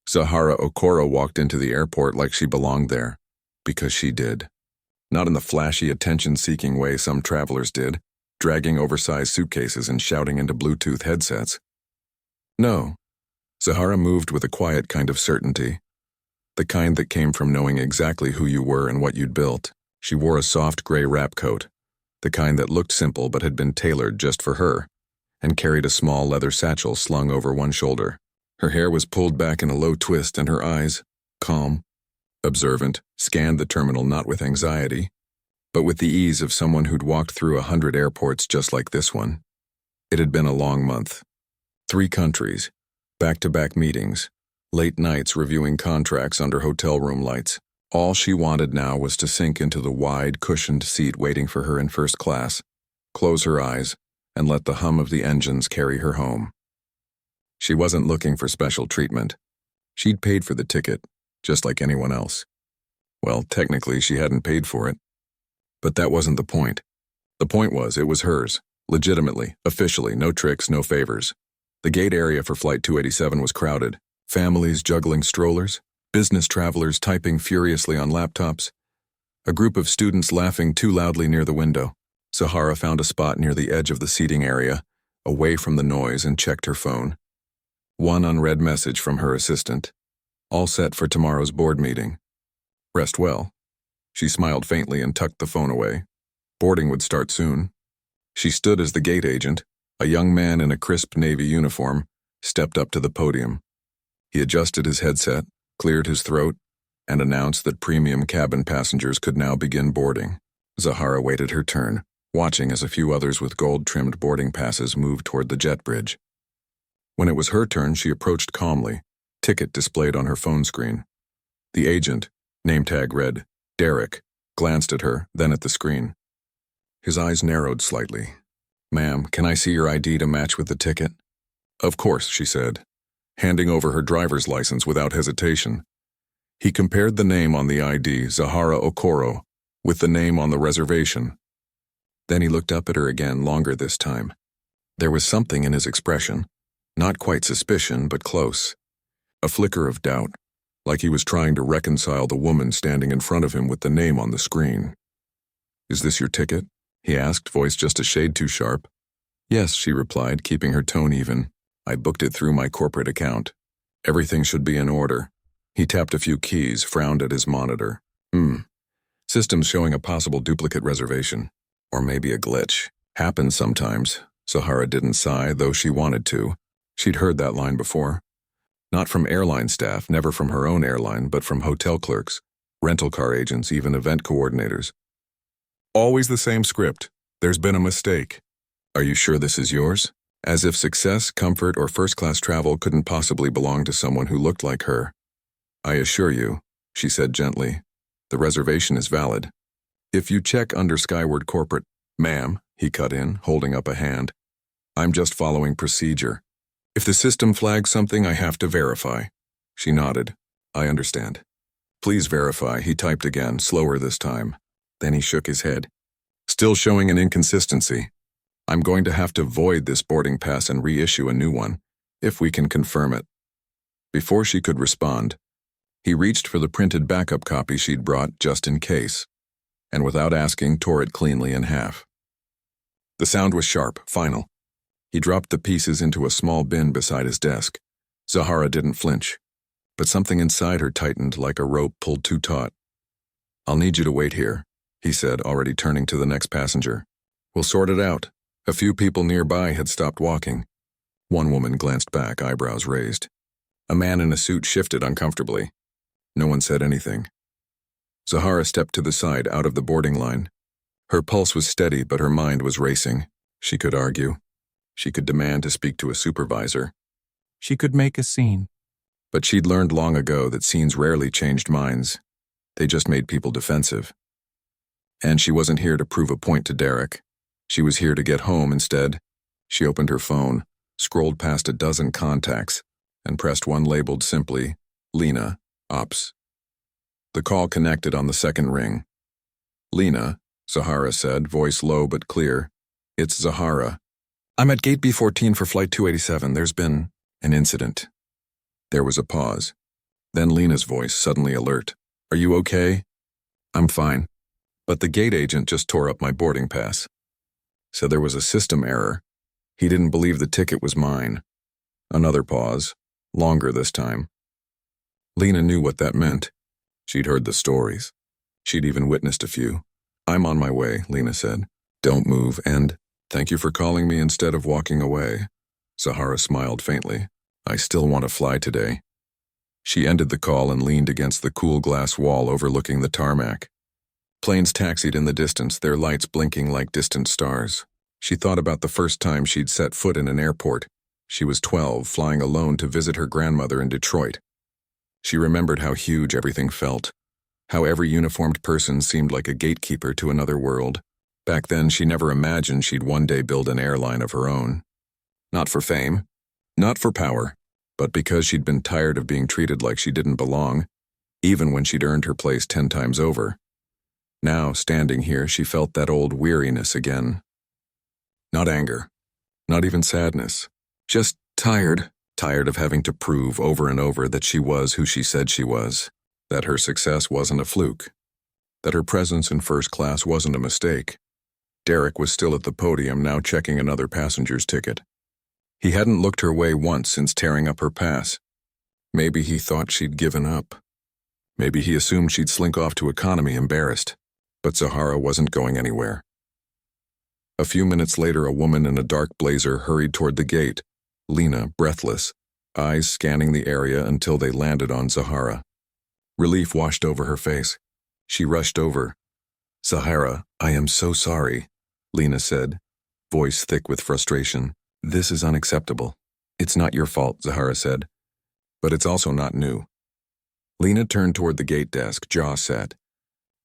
Zahara Okoro walked into the airport like she belonged there, because she did. Not in the flashy, attention-seeking way some travelers did, dragging oversized suitcases and shouting into Bluetooth headsets. No, Zahara moved with a quiet kind of certainty, the kind that came from knowing exactly who you were and what you'd built. She wore a soft gray wrap coat, the kind that looked simple but had been tailored just for her, and carried a small leather satchel slung over one shoulder. Her hair was pulled back in a low twist and her eyes, calm, observant, scanned the terminal not with anxiety, but with the ease of someone who'd walked through 100 airports just like this one. It had been a long month. 3 countries, back-to-back meetings, late nights reviewing contracts under hotel room lights. All she wanted now was to sink into the wide, cushioned seat waiting for her in first class, close her eyes, and let the hum of the engines carry her home. She wasn't looking for special treatment. She'd paid for the ticket, just like anyone else. Well, technically, she hadn't paid for it. But that wasn't the point. The point was, it was hers, legitimately, officially, no tricks, no favors. The gate area for Flight 287 was crowded. Families juggling strollers, business travelers typing furiously on laptops, a group of students laughing too loudly near the window. Zahara found a spot near the edge of the seating area, away from the noise, and checked her phone. One unread message from her assistant. All set for tomorrow's board meeting. Rest well. She smiled faintly and tucked the phone away. Boarding would start soon. She stood as the gate agent, a young man in a crisp navy uniform, stepped up to the podium. He adjusted his headset, cleared his throat, and announced that premium cabin passengers could now begin boarding. Zahara waited her turn, watching as a few others with gold-trimmed boarding passes moved toward the jet bridge. When it was her turn, she approached calmly, ticket displayed on her phone screen. The agent, name tag read, Derek, glanced at her, then at the screen. His eyes narrowed slightly. "Ma'am, can I see your ID to match with the ticket?" "Of course," she said, handing over her driver's license without hesitation. He compared the name on the ID, Zahara Okoro, with the name on the reservation. Then he looked up at her again, longer this time. There was something in his expression, not quite suspicion, but close. A flicker of doubt, like he was trying to reconcile the woman standing in front of him with the name on the screen. "Is this your ticket?" he asked, voice just a shade too sharp. "Yes," she replied, keeping her tone even. "I booked it through my corporate account. Everything should be in order." He tapped a few keys, frowned at his monitor. System's showing a possible duplicate reservation. Or maybe a glitch. Happens sometimes. Zahara didn't sigh, though she wanted to. She'd heard that line before. Not from airline staff, never from her own airline, but from hotel clerks, rental car agents, even event coordinators. Always the same script. "There's been a mistake. Are you sure this is yours?" As if success, comfort, or first-class travel couldn't possibly belong to someone who looked like her. "I assure you," she said gently, "the reservation is valid. If you check under Skyward Corporate—" "Ma'am," he cut in, holding up a hand. "I'm just following procedure. If the system flags something, I have to verify." She nodded. "I understand." "Please verify," he typed again, slower this time. Then he shook his head. "Still showing an inconsistency. I'm going to have to void this boarding pass and reissue a new one, if we can confirm it." Before she could respond, he reached for the printed backup copy she'd brought just in case, and without asking, tore it cleanly in half. The sound was sharp, final. He dropped the pieces into a small bin beside his desk. Zahara didn't flinch, but something inside her tightened like a rope pulled too taut. "I'll need you to wait here," he said, already turning to the next passenger. "We'll sort it out." A few people nearby had stopped walking. One woman glanced back, eyebrows raised. A man in a suit shifted uncomfortably. No one said anything. Zahara stepped to the side, out of the boarding line. Her pulse was steady, but her mind was racing. She could argue. She could demand to speak to a supervisor. She could make a scene. But she'd learned long ago that scenes rarely changed minds. They just made people defensive. And she wasn't here to prove a point to Derek. She was here to get home instead. She opened her phone, scrolled past a dozen contacts, and pressed one labeled simply, Lena, Ops. The call connected on the second ring. "Lena," Zahara said, voice low but clear. "It's Zahara. I'm at gate B14 for Flight 287. There's been an incident." There was a pause. Then Lena's voice, suddenly alert. Are you okay? I'm fine. But the gate agent just tore up my boarding pass. Said there was a system error. He didn't believe the ticket was mine. Another pause. Longer this time. Lena knew what that meant. She'd heard the stories. She'd even witnessed a few. I'm on my way, Lena said. Don't move, and thank you for calling me instead of walking away. Zahara smiled faintly. I still want to fly today. She ended the call and leaned against the cool glass wall overlooking the tarmac. Planes taxied in the distance, their lights blinking like distant stars. She thought about the first time she'd set foot in an airport. She was 12, flying alone to visit her grandmother in Detroit. She remembered how huge everything felt, how every uniformed person seemed like a gatekeeper to another world. Back then, she never imagined she'd one day build an airline of her own. Not for fame, not for power, but because she'd been tired of being treated like she didn't belong, even when she'd earned her place 10 times over. Now, standing here, she felt that old weariness again. Not anger, not even sadness, just tired of having to prove over and over that she was who she said she was, that her success wasn't a fluke, that her presence in first class wasn't a mistake. Derek was still at the podium, now checking another passenger's ticket. He hadn't looked her way once since tearing up her pass. Maybe he thought she'd given up. Maybe he assumed she'd slink off to economy embarrassed. But Zahara wasn't going anywhere. A few minutes later, a woman in a dark blazer hurried toward the gate, Lena breathless, eyes scanning the area until they landed on Zahara. Relief washed over her face. She rushed over. Zahara, I am so sorry, Lena said, voice thick with frustration. This is unacceptable. It's not your fault, Zahara said. But it's also not new. Lena turned toward the gate desk, jaw set.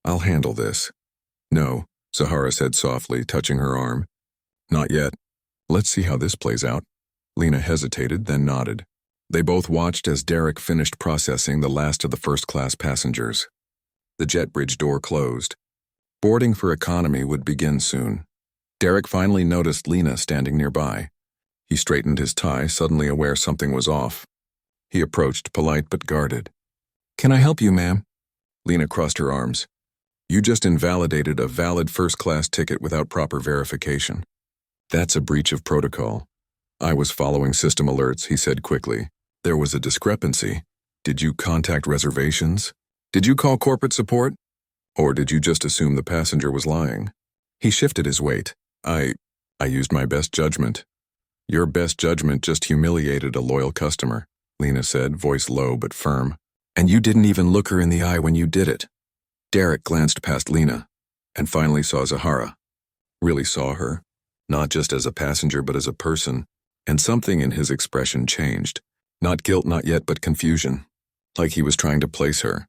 I'll handle this. No, Zahara said softly, touching her arm. Not yet. Let's see how this plays out. Lena hesitated, then nodded. They both watched as Derek finished processing the last of the first-class passengers. The jet bridge door closed. Boarding for economy would begin soon. Derek finally noticed Lena standing nearby. He straightened his tie, suddenly aware something was off. He approached, polite but guarded. Can I help you, ma'am? Lena crossed her arms. You just invalidated a valid first-class ticket without proper verification. That's a breach of protocol. I was following system alerts, he said quickly. There was a discrepancy. Did you contact reservations? Did you call corporate support? Or did you just assume the passenger was lying? He shifted his weight. I used my best judgment. Your best judgment just humiliated a loyal customer, Lena said, voice low but firm. And you didn't even look her in the eye when you did it. Derek glanced past Lena and finally saw Zahara. Really saw her, not just as a passenger but as a person, and something in his expression changed. Not guilt, not yet, but confusion, like he was trying to place her.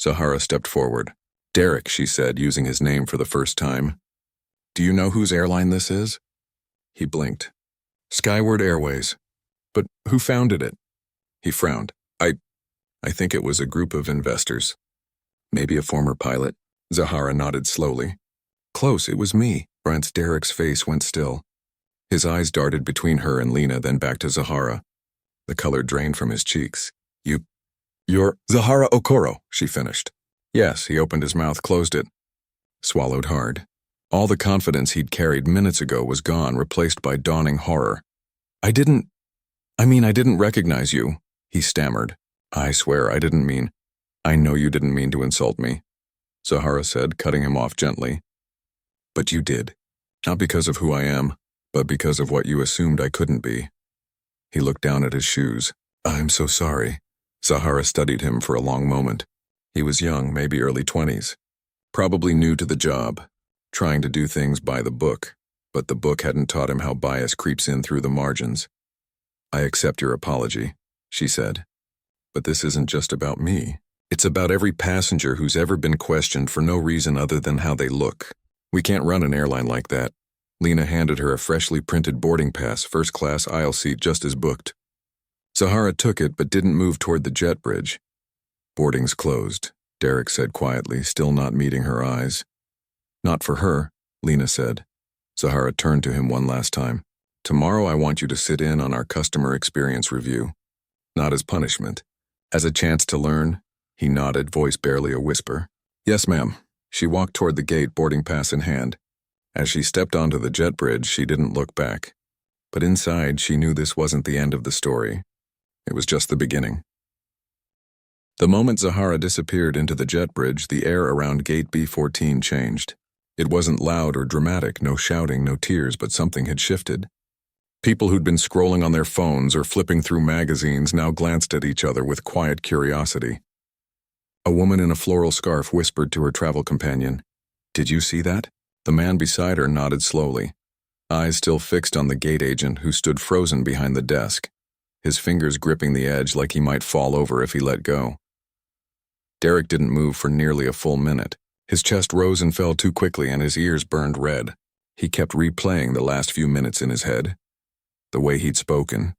Zahara stepped forward. Derek, she said, using his name for the first time. Do you know whose airline this is? He blinked. Skyward Airways. But who founded it? He frowned. I think it was a group of investors. Maybe a former pilot. Zahara nodded slowly. Close, it was me. Derek's face went still. His eyes darted between her and Lena, then back to Zahara. The color drained from his cheeks. You're Zahara Okoro, she finished. Yes, he opened his mouth, closed it. Swallowed hard. All the confidence he'd carried minutes ago was gone, replaced by dawning horror. I didn't recognize you, he stammered. I swear I didn't mean. I know you didn't mean to insult me, Zahara said, cutting him off gently. But you did. Not because of who I am, but because of what you assumed I couldn't be. He looked down at his shoes. I'm so sorry. Zahara studied him for a long moment. He was young, maybe early 20s. Probably new to the job, trying to do things by the book, but the book hadn't taught him how bias creeps in through the margins. I accept your apology, she said. But this isn't just about me. It's about every passenger who's ever been questioned for no reason other than how they look. We can't run an airline like that. Lena handed her a freshly printed boarding pass, first-class aisle seat just as booked. Zahara took it but didn't move toward the jet bridge. Boarding's closed, Derek said quietly, still not meeting her eyes. Not for her, Lena said. Zahara turned to him one last time. Tomorrow I want you to sit in on our customer experience review. Not as punishment, As a chance to learn, he nodded, voice barely a whisper. Yes, ma'am. She walked toward the gate, boarding pass in hand. As she stepped onto the jet bridge, she didn't look back. But inside, she knew this wasn't the end of the story. It was just the beginning. The moment Zahara disappeared into the jet bridge, the air around gate B14 changed. It wasn't loud or dramatic, no shouting, no tears, but something had shifted. People who'd been scrolling on their phones or flipping through magazines now glanced at each other with quiet curiosity. A woman in a floral scarf whispered to her travel companion, "Did you see that?" The man beside her nodded slowly, eyes still fixed on the gate agent who stood frozen behind the desk, his fingers gripping the edge like he might fall over if he let go. Derek didn't move for nearly a full minute. His chest rose and fell too quickly and his ears burned red. He kept replaying the last few minutes in his head. The way he'd spoken,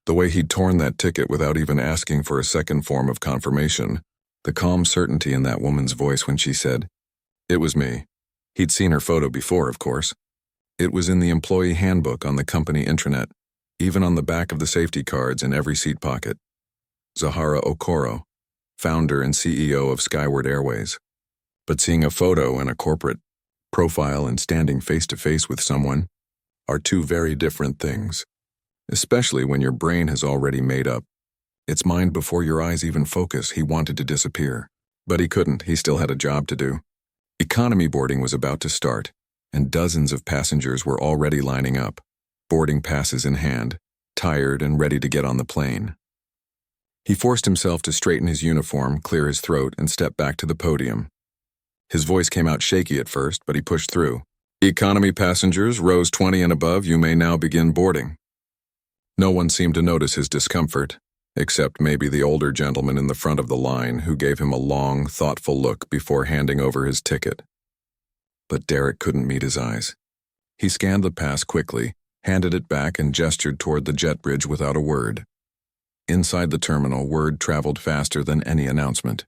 the way he'd torn that ticket without even asking for a second form of confirmation, the calm certainty in that woman's voice when she said, "It was me." He'd seen her photo before, of course. It was in the employee handbook on the company intranet, even on the back of the safety cards in every seat pocket. Zahara Okoro, founder and CEO of Skyward Airways. But seeing a photo and a corporate profile and standing face-to-face with someone are two very different things, especially when your brain has already made up its mind before your eyes even focus. He wanted to disappear, but he couldn't. He still had a job to do. Economy boarding was about to start, and dozens of passengers were already lining up, boarding passes in hand, tired and ready to get on the plane. He forced himself to straighten his uniform, clear his throat, and step back to the podium. His voice came out shaky at first, but he pushed through. "Economy passengers, rows 20 and above, you may now begin boarding." No one seemed to notice his discomfort, except maybe the older gentleman in the front of the line who gave him a long, thoughtful look before handing over his ticket. But Derek couldn't meet his eyes. He scanned the pass quickly, handed it back, and gestured toward the jet bridge without a word. Inside the terminal, word traveled faster than any announcement.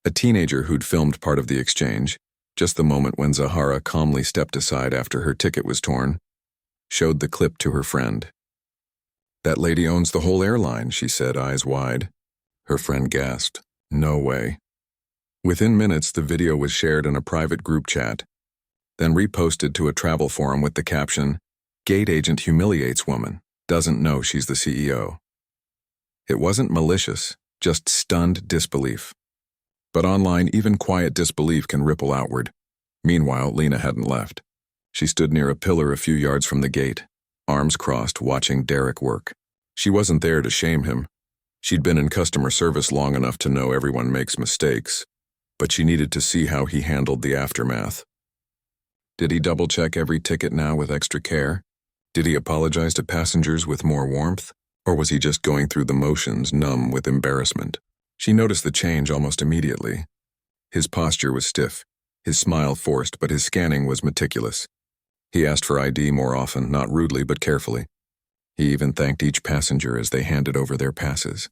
A teenager who'd filmed part of the exchange, just the moment when Zahara calmly stepped aside after her ticket was torn, showed the clip to her friend. "That lady owns the whole airline," she said, eyes wide. Her friend gasped, "No way." Within minutes, the video was shared in a private group chat, then reposted to a travel forum with the caption, "Gate agent humiliates woman, doesn't know she's the CEO." It wasn't malicious, just stunned disbelief. But online, even quiet disbelief can ripple outward. Meanwhile, Lena hadn't left. She stood near a pillar a few yards from the gate, arms crossed, watching Derek work. She wasn't there to shame him. She'd been in customer service long enough to know everyone makes mistakes, but she needed to see how he handled the aftermath. Did he double-check every ticket now with extra care? Did he apologize to passengers with more warmth? Or was he just going through the motions, numb with embarrassment? She noticed the change almost immediately. His posture was stiff, his smile forced, but his scanning was meticulous. He asked for ID more often, not rudely but carefully. He even thanked each passenger as they handed over their passes.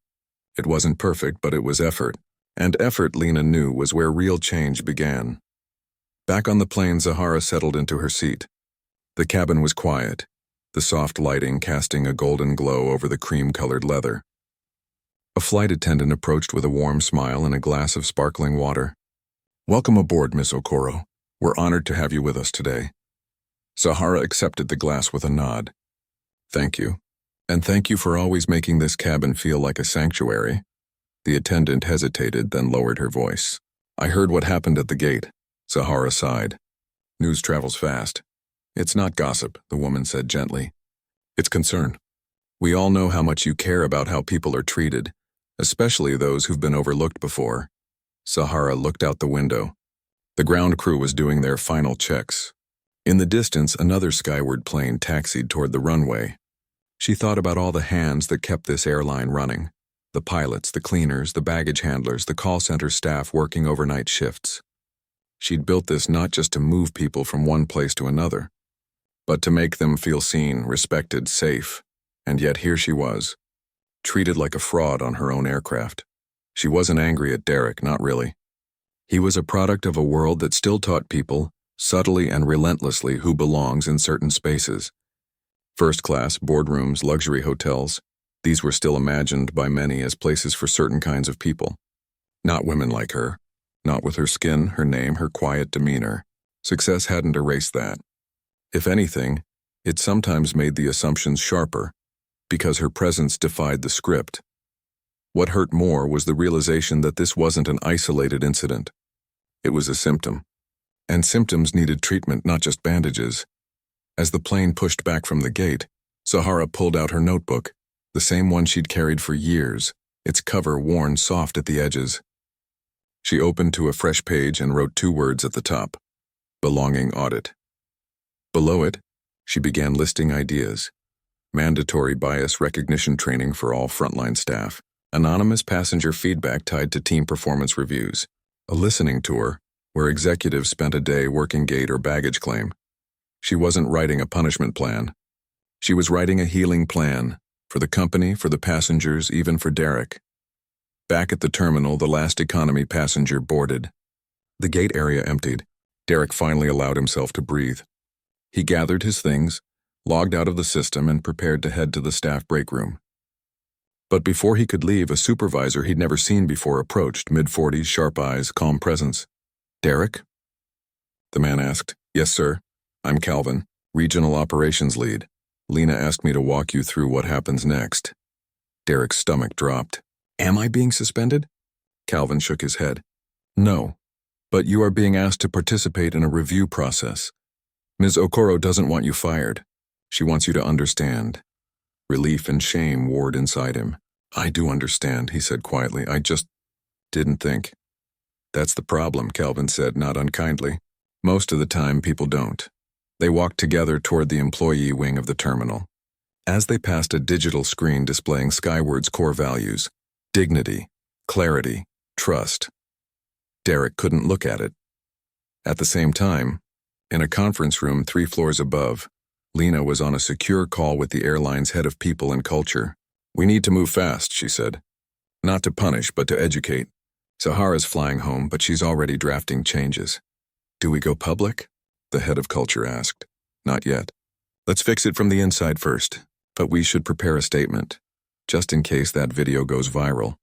It wasn't perfect, but it was effort, and effort, Lena knew, was where real change began. Back on the plane, Zahara settled into her seat. The cabin was quiet, the soft lighting casting a golden glow over the cream-colored leather. A flight attendant approached with a warm smile and a glass of sparkling water. "Welcome aboard, Miss Okoro. We're honored to have you with us today." Zahara accepted the glass with a nod. "Thank you. And thank you for always making this cabin feel like a sanctuary." The attendant hesitated, then lowered her voice. "I heard what happened at the gate." Zahara sighed. "News travels fast." "It's not gossip," the woman said gently. "It's concern. We all know how much you care about how people are treated, especially those who've been overlooked before." Zahara looked out the window. The ground crew was doing their final checks. In the distance, another Skyward plane taxied toward the runway. She thought about all the hands that kept this airline running. The pilots, the cleaners, the baggage handlers, the call center staff working overnight shifts. She'd built this not just to move people from one place to another, but to make them feel seen, respected, safe. And yet here she was, treated like a fraud on her own aircraft. She wasn't angry at Derek, not really. He was a product of a world that still taught people, subtly and relentlessly, who belongs in certain spaces. First class, boardrooms, luxury hotels, These were still imagined by many as places for certain kinds of people. Not women like her. Not with her skin, her name, her quiet demeanor. Success hadn't erased that. If anything, it sometimes made the assumptions sharper, because her presence defied the script. What hurt more was the realization that this wasn't an isolated incident. It was a symptom. And symptoms needed treatment, not just bandages. As the plane pushed back from the gate, Zahara pulled out her notebook, the same one she'd carried for years, its cover worn soft at the edges. She opened to a fresh page and wrote 2 words at the top: belonging audit. Below it, she began listing ideas: mandatory bias recognition training for all frontline staff, anonymous passenger feedback tied to team performance reviews, a listening tour where executives spent a day working gate or baggage claim. She wasn't writing a punishment plan. She was writing a healing plan for the company, for the passengers, even for Derek. Back at the terminal, the last economy passenger boarded. The gate area emptied. Derek finally allowed himself to breathe. He gathered his things, logged out of the system, and prepared to head to the staff break room. But before he could leave, a supervisor he'd never seen before approached, mid-40s, sharp eyes, calm presence. "Derek?" The man asked. "Yes, sir. I'm Calvin, Regional Operations Lead. Lena asked me to walk you through what happens next." Derek's stomach dropped. "Am I being suspended?" Calvin shook his head. "No, but you are being asked to participate in a review process. Ms. Okoro doesn't want you fired. She wants you to understand." Relief and shame warred inside him. "I do understand," he said quietly. "I just didn't think." "That's the problem," Calvin said, not unkindly. "Most of the time, people don't." They walked together toward the employee wing of the terminal. As they passed a digital screen displaying Skyward's core values: dignity, clarity, trust, Derek couldn't look at it. At the same time, in a conference room 3 floors above, Lena was on a secure call with the airline's head of people and culture. "We need to move fast," she said. "Not to punish, but to educate. Zahara's flying home, but she's already drafting changes." "Do we go public?" the head of culture asked. "Not yet. Let's fix it from the inside first, but we should prepare a statement, just in case that video goes viral."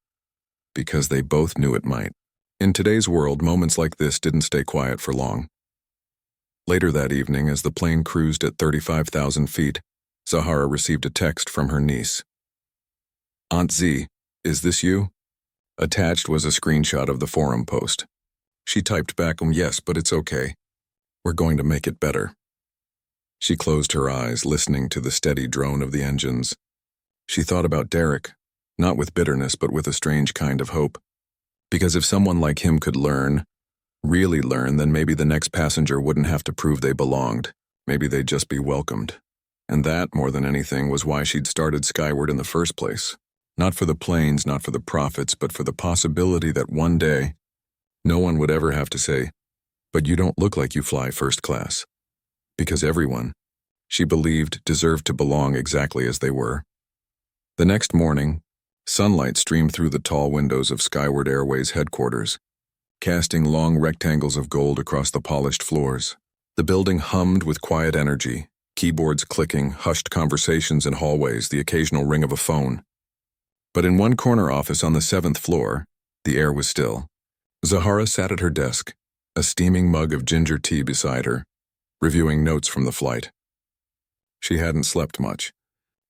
Because they both knew it might. In today's world, moments like this didn't stay quiet for long. Later that evening, as the plane cruised at 35,000 feet, Zahara received a text from her niece. "Aunt Z, is this you?" Attached was a screenshot of the forum post. She typed back, "Yes, but it's okay. We're going to make it better." She closed her eyes, listening to the steady drone of the engines. She thought about Derek, not with bitterness, but with a strange kind of hope. Because if someone like him could learn, really learn, then maybe the next passenger wouldn't have to prove they belonged. Maybe they'd just be welcomed. And that, more than anything, was why she'd started Skyward in the first place. Not for the planes, not for the profits, but for the possibility that one day, no one would ever have to say, "But you don't look like you fly first class." Because everyone, she believed, deserved to belong exactly as they were. The next morning, sunlight streamed through the tall windows of Skyward Airways headquarters, casting long rectangles of gold across the polished floors. The building hummed with quiet energy, keyboards clicking, hushed conversations in hallways, the occasional ring of a phone. But in one corner office on the 7th floor, the air was still. Zahara sat at her desk, a steaming mug of ginger tea beside her, reviewing notes from the flight. She hadn't slept much,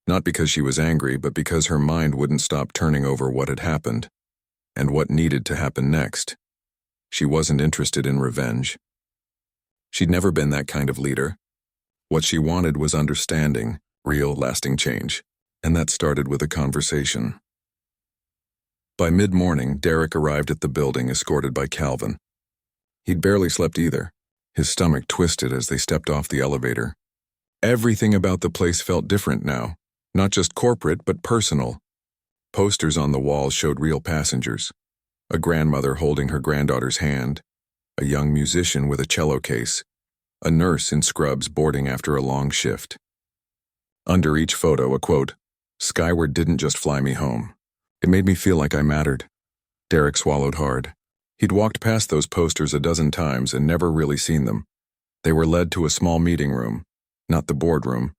not because she was angry, but because her mind wouldn't stop turning over what had happened, and what needed to happen next. She wasn't interested in revenge. She'd never been that kind of leader. What she wanted was understanding, real, lasting change, and that started with a conversation. By mid-morning, Derek arrived at the building escorted by Calvin. He'd barely slept either. His stomach twisted as they stepped off the elevator. Everything about the place felt different now, not just corporate, but personal. Posters on the walls showed real passengers. A grandmother holding her granddaughter's hand, a young musician with a cello case, a nurse in scrubs boarding after a long shift. Under each photo, a quote, "Skyward didn't just fly me home. It made me feel like I mattered." Derek swallowed hard. He'd walked past those posters a dozen times and never really seen them. They were led to a small meeting room, not the boardroom,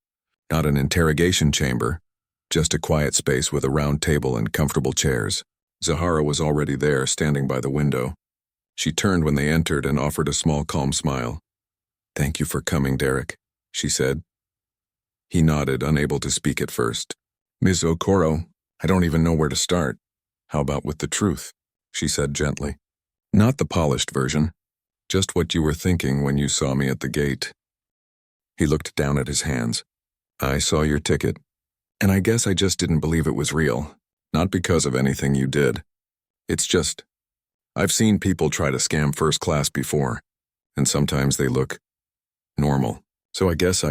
not an interrogation chamber, Just a quiet space with a round table and comfortable chairs. Zahara was already there, standing by the window. She turned when they entered and offered a small, calm smile. "Thank you for coming, Derek," she said. He nodded, unable to speak at first. "Ms. Okoro, I don't even know where to start." "How about with the truth?" she said gently. "Not the polished version. Just what you were thinking when you saw me at the gate." He looked down at his hands. "I saw your ticket, and I guess I just didn't believe it was real. Not because of anything you did. It's just, I've seen people try to scam first class before, and sometimes they look normal. So I guess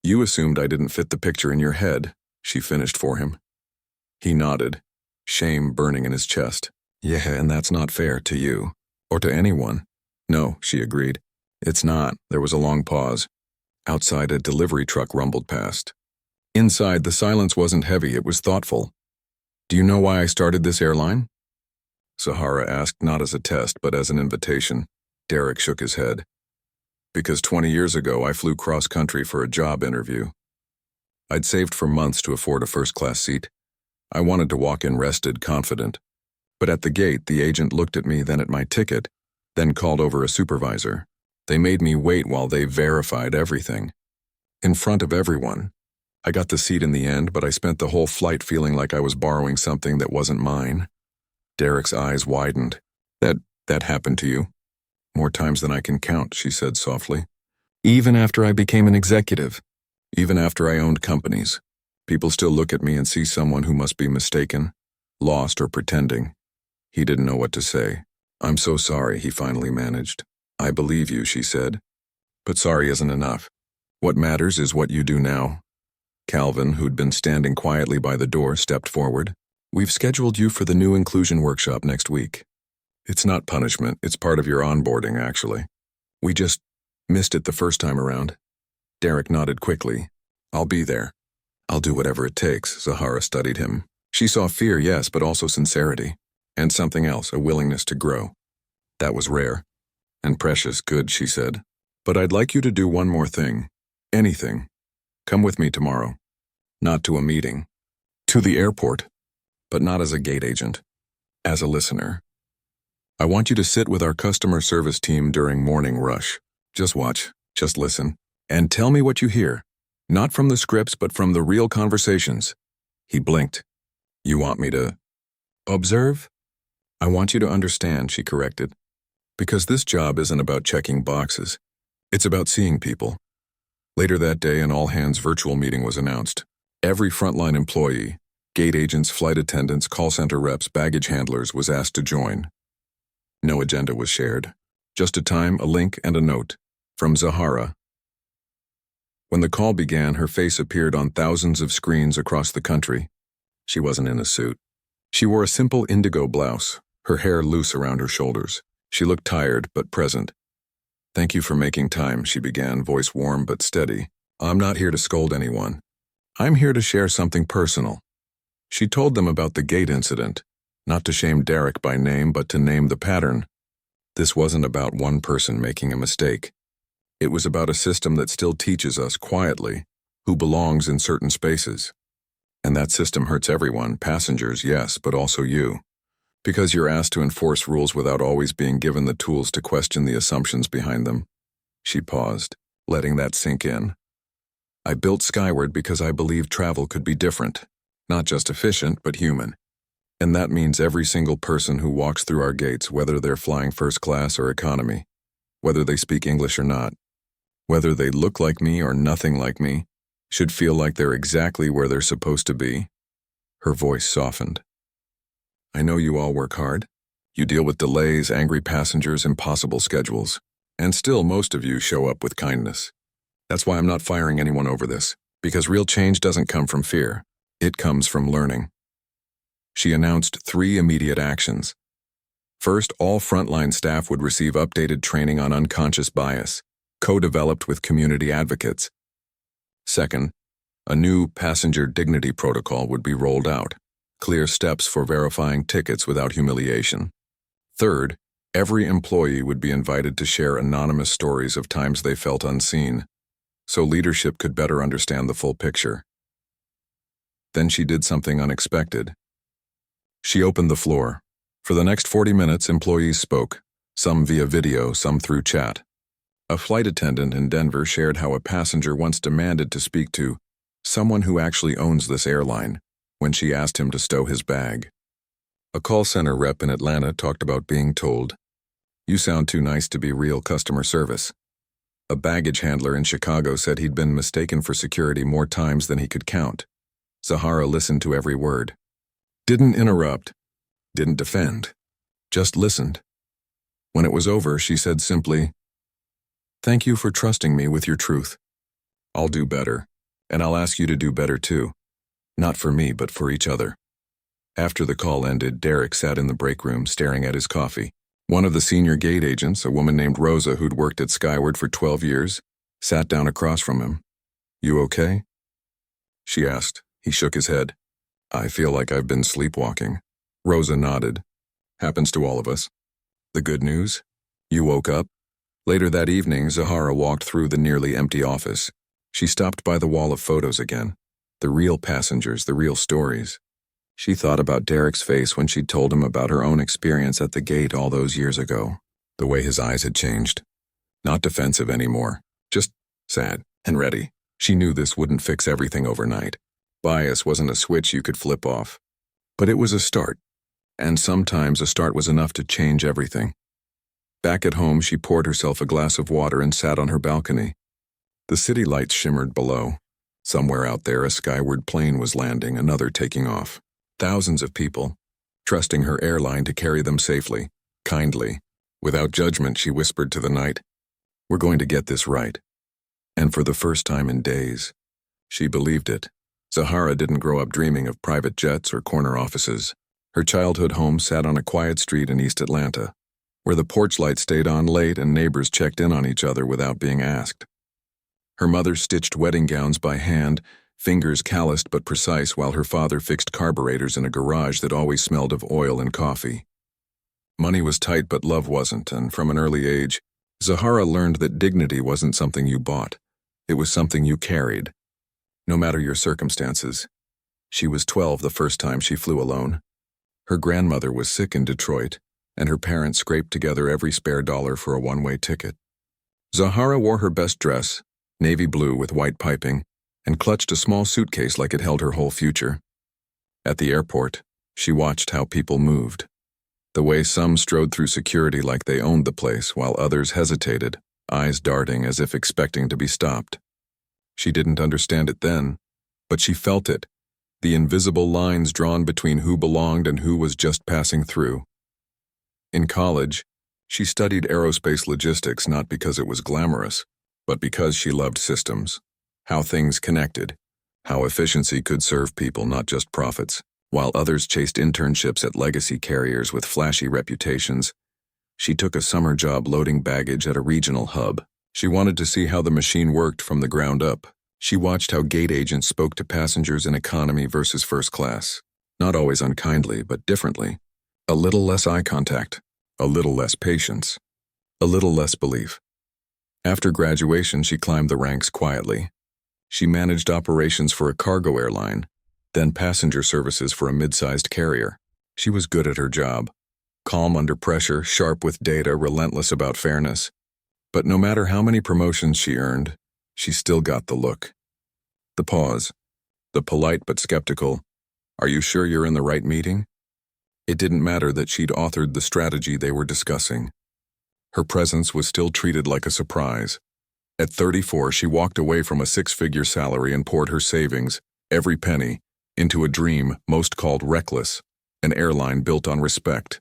you assumed I didn't fit the picture in your head," she finished for him. He nodded, shame burning in his chest. "Yeah, and that's not fair to you, or to anyone." "No," she agreed. "It's not." There was a long pause. Outside, a delivery truck rumbled past. Inside, the silence wasn't heavy, it was thoughtful. "Do you know why I started this airline?" Zahara asked, not as a test, but as an invitation. Derek shook his head. "Because 20 years ago, I flew cross-country for a job interview. I'd saved for months to afford a first-class seat. I wanted to walk in rested, confident. But at the gate, the agent looked at me, then at my ticket, then called over a supervisor. They made me wait while they verified everything. In front of everyone. I got the seat in the end, but I spent the whole flight feeling like I was borrowing something that wasn't mine." Derek's eyes widened. That happened to you?" "More times than I can count," she said softly. "Even after I became an executive. Even after I owned companies. People still look at me and see someone who must be mistaken, lost, or pretending." He didn't know what to say. "I'm so sorry," he finally managed. "I believe you," she said. "But sorry isn't enough. What matters is what you do now." Calvin, who'd been standing quietly by the door, stepped forward. "We've scheduled you for the new inclusion workshop next week. It's not punishment, it's part of your onboarding, actually. We just missed it the first time around." Derek nodded quickly. "I'll be there. I'll do whatever it takes." Zahara studied him. She saw fear, yes, but also sincerity. And something else, a willingness to grow. That was rare. "And precious, good," she said. "But I'd like you to do one more thing. Anything. Come with me tomorrow. Not to a meeting. To the airport. But not as a gate agent. As a listener. I want you to sit with our customer service team during morning rush. Just watch. Just listen. And tell me what you hear. Not from the scripts, but from the real conversations." He blinked. "You want me to observe?" "I want you to understand," she corrected. "Because this job isn't about checking boxes. It's about seeing people." Later that day, an all-hands virtual meeting was announced. Every frontline employee, gate agents, flight attendants, call center reps, baggage handlers, was asked to join. No agenda was shared. Just a time, a link, and a note. From Zahara. When the call began, her face appeared on thousands of screens across the country. She wasn't in a suit. She wore a simple indigo blouse, her hair loose around her shoulders. She looked tired, but present. "Thank you for making time," she began, voice warm but steady. "I'm not here to scold anyone. I'm here to share something personal." She told them about the gate incident, not to shame Derek by name, but to name the pattern. This wasn't about one person making a mistake. It was about a system that still teaches us quietly who belongs in certain spaces. And that system hurts everyone, passengers, yes, but also you. Because you're asked to enforce rules without always being given the tools to question the assumptions behind them. She paused, letting that sink in. "I built Skyward because I believed travel could be different. Not just efficient, but human. And that means every single person who walks through our gates, whether they're flying first class or economy, whether they speak English or not, whether they look like me or nothing like me, should feel like they're exactly where they're supposed to be." Her voice softened. "I know you all work hard. You deal with delays, angry passengers, impossible schedules. And still, most of you show up with kindness. That's why I'm not firing anyone over this, because real change doesn't come from fear. It comes from learning." She announced 3 immediate actions. First, all frontline staff would receive updated training on unconscious bias, co-developed with community advocates. Second, a new passenger dignity protocol would be rolled out. Clear steps for verifying tickets without humiliation. Third, every employee would be invited to share anonymous stories of times they felt unseen, so leadership could better understand the full picture. Then she did something unexpected. She opened the floor. For the next 40 minutes, employees spoke, some via video, some through chat. A flight attendant in Denver shared how a passenger once demanded to speak to someone who actually owns this airline when she asked him to stow his bag. A call center rep in Atlanta talked about being told, "You sound too nice to be real customer service." A baggage handler in Chicago said he'd been mistaken for security more times than he could count. Zahara listened to every word. Didn't interrupt. Didn't defend. Just listened. When it was over, she said simply, "Thank you for trusting me with your truth. I'll do better, and I'll ask you to do better too. Not for me, but for each other." After the call ended, Derek sat in the break room staring at his coffee. One of the senior gate agents, a woman named Rosa who'd worked at Skyward for 12 years, sat down across from him. "You okay?" she asked. He shook his head. "I feel like I've been sleepwalking." Rosa nodded. "Happens to all of us." "The good news? You woke up?" Later that evening, Zahara walked through the nearly empty office. She stopped by the wall of photos again. The real passengers, the real stories. She thought about Derek's face when she'd told him about her own experience at the gate all those years ago. The way his eyes had changed. Not defensive anymore, just sad and ready. She knew this wouldn't fix everything overnight. Bias wasn't a switch you could flip off. But it was a start. And sometimes a start was enough to change everything. Back at home, she poured herself a glass of water and sat on her balcony. The city lights shimmered below. Somewhere out there, a skyward plane was landing, another taking off. Thousands of people, trusting her airline to carry them safely, kindly. Without judgment, she whispered to the night, "We're going to get this right." And for the first time in days, she believed it. Zahara didn't grow up dreaming of private jets or corner offices. Her childhood home sat on a quiet street in East Atlanta, where the porch light stayed on late and neighbors checked in on each other without being asked. Her mother stitched wedding gowns by hand, fingers calloused but precise, while her father fixed carburetors in a garage that always smelled of oil and coffee. Money was tight, but love wasn't, and from an early age, Zahara learned that dignity wasn't something you bought. It was something you carried, no matter your circumstances. She was 12 the first time she flew alone. Her grandmother was sick in Detroit, and her parents scraped together every spare dollar for a one-way ticket. Zahara wore her best dress, navy blue with white piping, and clutched a small suitcase like it held her whole future. At the airport, she watched how people moved. The way some strode through security like they owned the place, while others hesitated, eyes darting as if expecting to be stopped. She didn't understand it then, but she felt it, the invisible lines drawn between who belonged and who was just passing through. In college, she studied aerospace logistics not because it was glamorous, but because she loved systems. How things connected, how efficiency could serve people, not just profits. While others chased internships at legacy carriers with flashy reputations, she took a summer job loading baggage at a regional hub. She wanted to see how the machine worked from the ground up. She watched how gate agents spoke to passengers in economy versus first class. Not always unkindly, but differently. A little less eye contact, a little less patience, a little less belief. After graduation, she climbed the ranks quietly. She managed operations for a cargo airline, then passenger services for a mid-sized carrier. She was good at her job, calm under pressure, sharp with data, relentless about fairness. But no matter how many promotions she earned, she still got the look. The pause, the polite but skeptical, "Are you sure you're in the right meeting?" It didn't matter that she'd authored the strategy they were discussing. Her presence was still treated like a surprise. At 34, she walked away from a six-figure salary and poured her savings, every penny, into a dream most called reckless, an airline built on respect.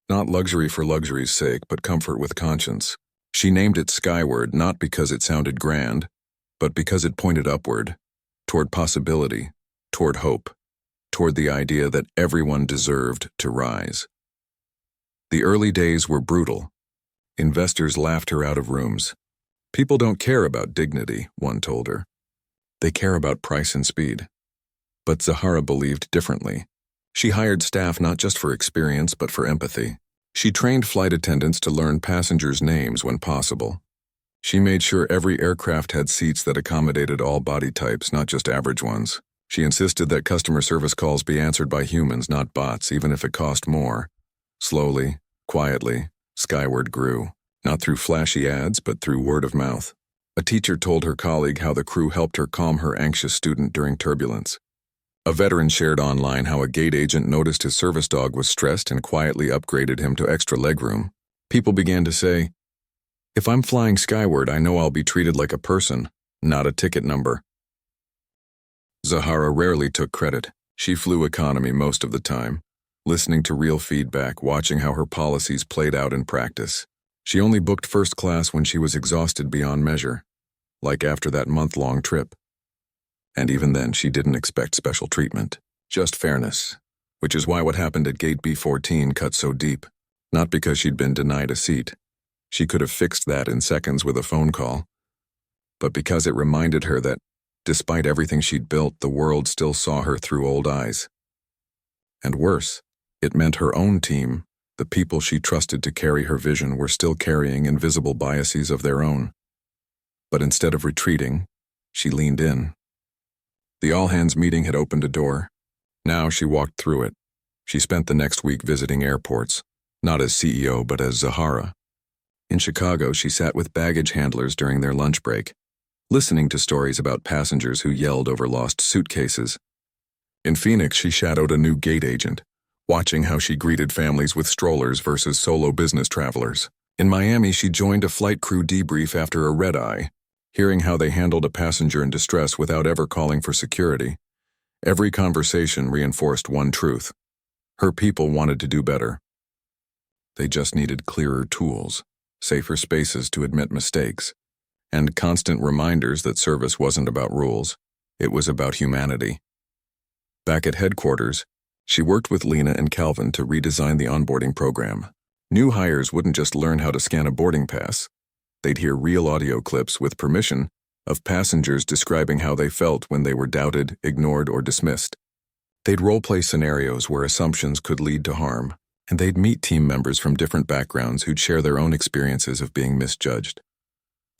Not luxury for luxury's sake, but comfort with conscience. She named it Skyward not because it sounded grand, but because it pointed upward, toward possibility, toward hope, toward the idea that everyone deserved to rise. The early days were brutal. Investors laughed her out of rooms. "People don't care about dignity," one told her. "They care about price and speed." But Zahara believed differently. She hired staff not just for experience, but for empathy. She trained flight attendants to learn passengers' names when possible. She made sure every aircraft had seats that accommodated all body types, not just average ones. She insisted that customer service calls be answered by humans, not bots, even if it cost more. Slowly, quietly, Skyward grew, not through flashy ads, but through word of mouth. A teacher told her colleague how the crew helped her calm her anxious student during turbulence. A veteran shared online how a gate agent noticed his service dog was stressed and quietly upgraded him to extra legroom. People began to say, "If I'm flying Skyward, I know I'll be treated like a person, not a ticket number." Zahara rarely took credit. She flew economy most of the time, listening to real feedback, watching how her policies played out in practice. She only booked first class when she was exhausted beyond measure, like after that month-long trip. And even then, she didn't expect special treatment, just fairness, which is why what happened at Gate B14 cut so deep. Not because she'd been denied a seat. She could have fixed that in seconds with a phone call. But because it reminded her that, despite everything she'd built, the world still saw her through old eyes. And worse, it meant her own team, the people she trusted to carry her vision, were still carrying invisible biases of their own. But instead of retreating, she leaned in. The all-hands meeting had opened a door. Now she walked through it. She spent the next week visiting airports, not as CEO but as Zahara. In Chicago, she sat with baggage handlers during their lunch break, listening to stories about passengers who yelled over lost suitcases. In Phoenix, she shadowed a new gate agent, watching how she greeted families with strollers versus solo business travelers. In Miami, she joined a flight crew debrief after a red-eye, hearing how they handled a passenger in distress without ever calling for security. Every conversation reinforced one truth: her people wanted to do better. They just needed clearer tools, safer spaces to admit mistakes, and constant reminders that service wasn't about rules, it was about humanity. Back at headquarters, she worked with Lena and Calvin to redesign the onboarding program. New hires wouldn't just learn how to scan a boarding pass. They'd hear real audio clips with permission of passengers describing how they felt when they were doubted, ignored, or dismissed. They'd role-play scenarios where assumptions could lead to harm, and they'd meet team members from different backgrounds who'd share their own experiences of being misjudged.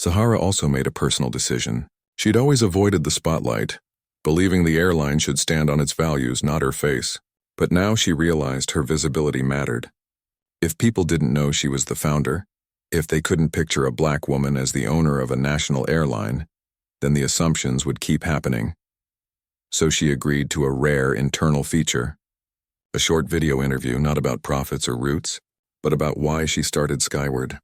Zahara also made a personal decision. She'd always avoided the spotlight, believing the airline should stand on its values, not her face. But now she realized her visibility mattered. If people didn't know she was the founder, if they couldn't picture a black woman as the owner of a national airline, then the assumptions would keep happening. So she agreed to a rare internal feature. A short video interview not about profits or routes, but about why she started Skyward.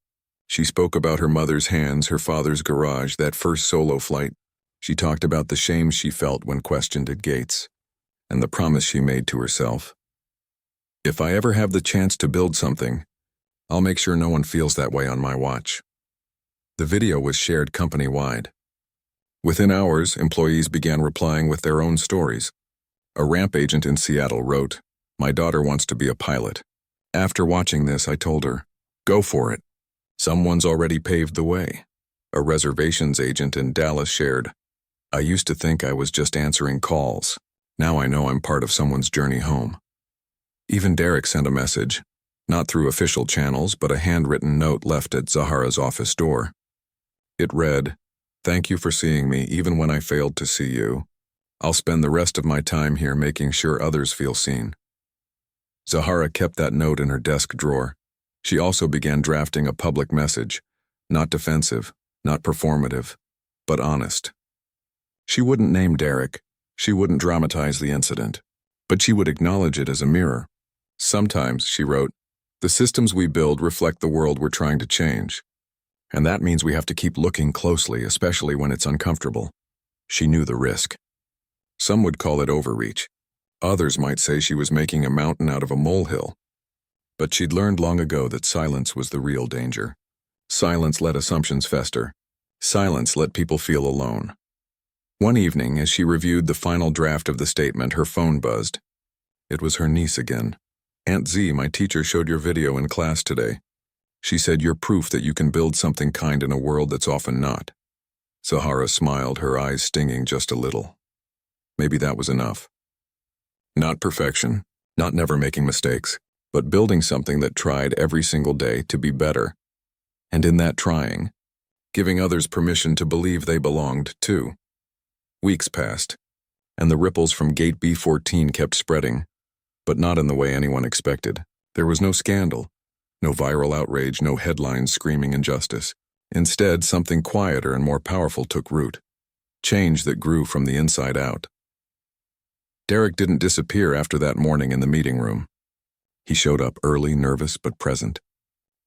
She spoke about her mother's hands, her father's garage, that first solo flight. She talked about the shame she felt when questioned at gates, and the promise she made to herself. If I ever have the chance to build something, I'll make sure no one feels that way on my watch. The video was shared company-wide. Within hours, employees began replying with their own stories. A ramp agent in Seattle wrote, "My daughter wants to be a pilot. After watching this, I told her, go for it. Someone's already paved the way." A reservations agent in Dallas shared, "I used to think I was just answering calls. Now I know I'm part of someone's journey home." Even Derek sent a message, not through official channels, but a handwritten note left at Zahara's office door. It read, "Thank you for seeing me even when I failed to see you. I'll spend the rest of my time here making sure others feel seen." Zahara kept that note in her desk drawer. She also began drafting a public message, not defensive, not performative, but honest. She wouldn't name Derek. She wouldn't dramatize the incident, but she would acknowledge it as a mirror. Sometimes, she wrote, the systems we build reflect the world we're trying to change. And that means we have to keep looking closely, especially when it's uncomfortable. She knew the risk. Some would call it overreach. Others might say she was making a mountain out of a molehill. But she'd learned long ago that silence was the real danger. Silence let assumptions fester. Silence let people feel alone. One evening, as she reviewed the final draft of the statement, her phone buzzed. It was her niece again. "Aunt Z, my teacher showed your video in class today. She said you're proof that you can build something kind in a world that's often not." Zahara smiled, her eyes stinging just a little. Maybe that was enough. Not perfection, not never making mistakes, but building something that tried every single day to be better. And in that trying, giving others permission to believe they belonged too. Weeks passed. and the ripples from Gate B14 kept spreading, but not in the way anyone expected. There was no scandal, no viral outrage, no headlines screaming injustice. Instead, something quieter and more powerful took root. Change that grew from the inside out. Derek didn't disappear after that morning in the meeting room. He showed up early, nervous, but present.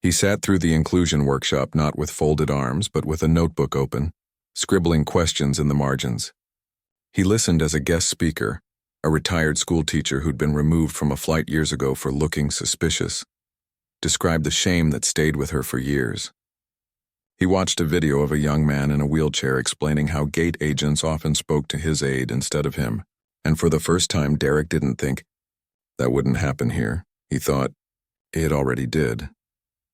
He sat through the inclusion workshop not with folded arms, but with a notebook open, scribbling questions in the margins. He listened as a guest speaker, a retired school teacher who'd been removed from a flight years ago for looking suspicious, described the shame that stayed with her for years. He watched a video of a young man in a wheelchair explaining how gate agents often spoke to his aide instead of him, and for the first time Derek didn't think, that wouldn't happen here. He thought, it already did.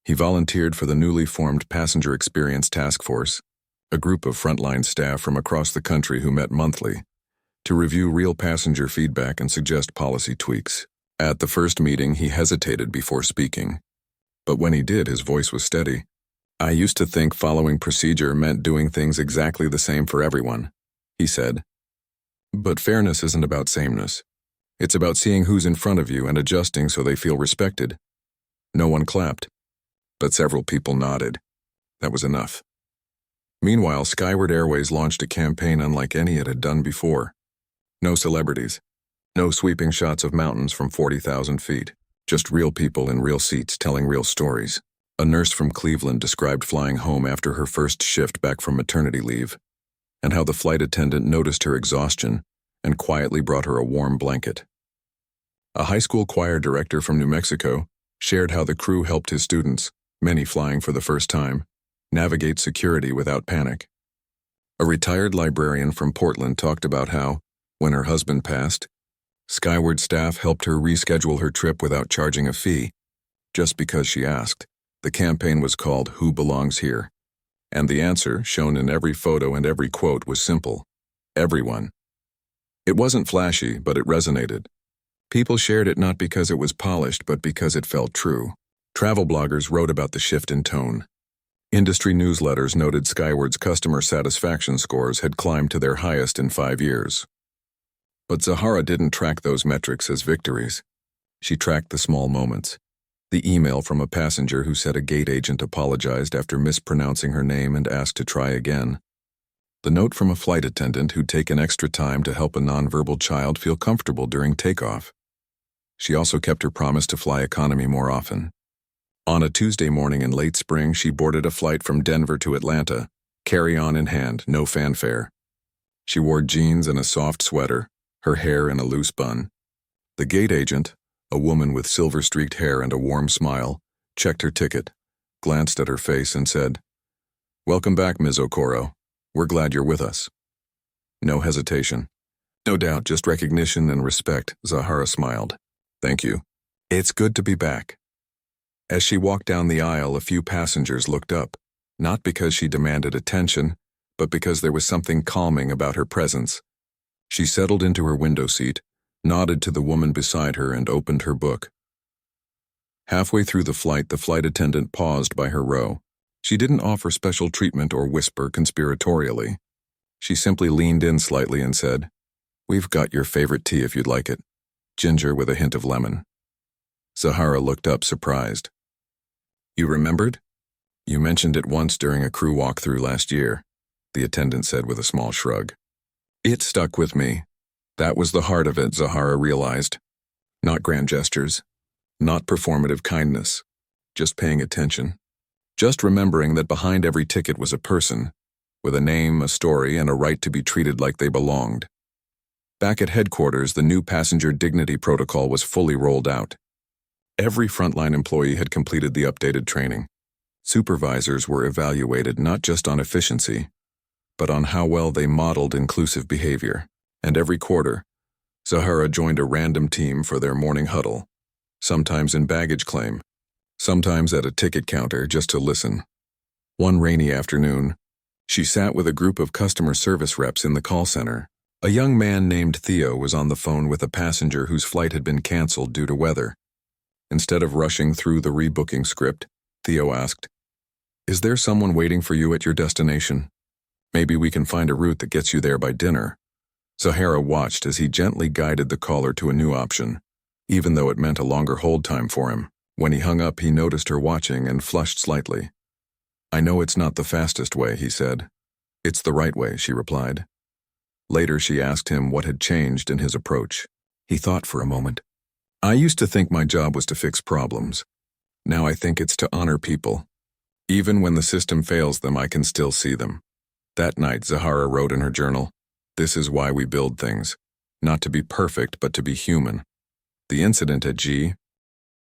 He volunteered for the newly formed Passenger Experience Task Force, a group of frontline staff from across the country who met monthly to review real passenger feedback and suggest policy tweaks. At the first meeting, he hesitated before speaking, but when he did, his voice was steady. I used to think following procedure meant doing things exactly the same for everyone, he said. But fairness isn't about sameness. It's about seeing who's in front of you and adjusting so they feel respected. No one clapped, but several people nodded. That was enough. Meanwhile, Skyward Airways launched a campaign unlike any it had done before. No celebrities, no sweeping shots of mountains from 40,000 feet, just real people in real seats telling real stories. A nurse from Cleveland described flying home after her first shift back from maternity leave, and how the flight attendant noticed her exhaustion and quietly brought her a warm blanket. A high school choir director from New Mexico shared how the crew helped his students, many flying for the first time, navigate security without panic. A retired librarian from Portland talked about how, when her husband passed, Skyward staff helped her reschedule her trip without charging a fee, just because she asked. The campaign was called Who Belongs Here? And the answer, shown in every photo and every quote, was simple: everyone. It wasn't flashy, but it resonated. People shared it not because it was polished, but because it felt true. Travel bloggers wrote about the shift in tone. Industry newsletters noted Skyward's customer satisfaction scores had climbed to their highest in 5 years. But Zahara didn't track those metrics as victories. She tracked the small moments. The email from a passenger who said a gate agent apologized after mispronouncing her name and asked to try again. The note from a flight attendant who'd taken extra time to help a nonverbal child feel comfortable during takeoff. She also kept her promise to fly economy more often. On a Tuesday morning in late spring, she boarded a flight from Denver to Atlanta, carry-on in hand, no fanfare. She wore jeans and a soft sweater, her hair in a loose bun. The gate agent, a woman with silver-streaked hair and a warm smile, checked her ticket, glanced at her face and said, "Welcome back, Ms. Okoro. We're glad you're with us." No hesitation. No doubt, just recognition and respect. Zahara smiled. "Thank you. It's good to be back." As she walked down the aisle, a few passengers looked up, not because she demanded attention, but because there was something calming about her presence. She settled into her window seat, nodded to the woman beside her, and opened her book. Halfway through the flight attendant paused by her row. She didn't offer special treatment or whisper conspiratorially. She simply leaned in slightly and said, "We've got your favorite tea if you'd like it. Ginger with a hint of lemon." Zahara looked up, surprised. "You remembered? You mentioned it once during a crew walkthrough last year," the attendant said with a small shrug. "It stuck with me. That was the heart of it," Zahara realized. Not grand gestures, not performative kindness, just paying attention. Just remembering that behind every ticket was a person, with a name, a story, and a right to be treated like they belonged. Back at headquarters, the new passenger dignity protocol was fully rolled out. Every frontline employee had completed the updated training. Supervisors were evaluated not just on efficiency, but on how well they modeled inclusive behavior. And every quarter, Zahara joined a random team for their morning huddle, sometimes in baggage claim, sometimes at a ticket counter just to listen. One rainy afternoon, she sat with a group of customer service reps in the call center. A young man named Theo was on the phone with a passenger whose flight had been canceled due to weather. Instead of rushing through the rebooking script, Theo asked, "Is there someone waiting for you at your destination? Maybe we can find a route that gets you there by dinner." Zahara watched as he gently guided the caller to a new option, even though it meant a longer hold time for him. When he hung up, he noticed her watching and flushed slightly. "I know it's not the fastest way," he said. "It's the right way," she replied. Later, she asked him what had changed in his approach. He thought for a moment. "I used to think my job was to fix problems. Now I think it's to honor people. Even when the system fails them, I can still see them." That night, Zahara wrote in her journal, "This is why we build things. Not to be perfect, but to be human." The incident at G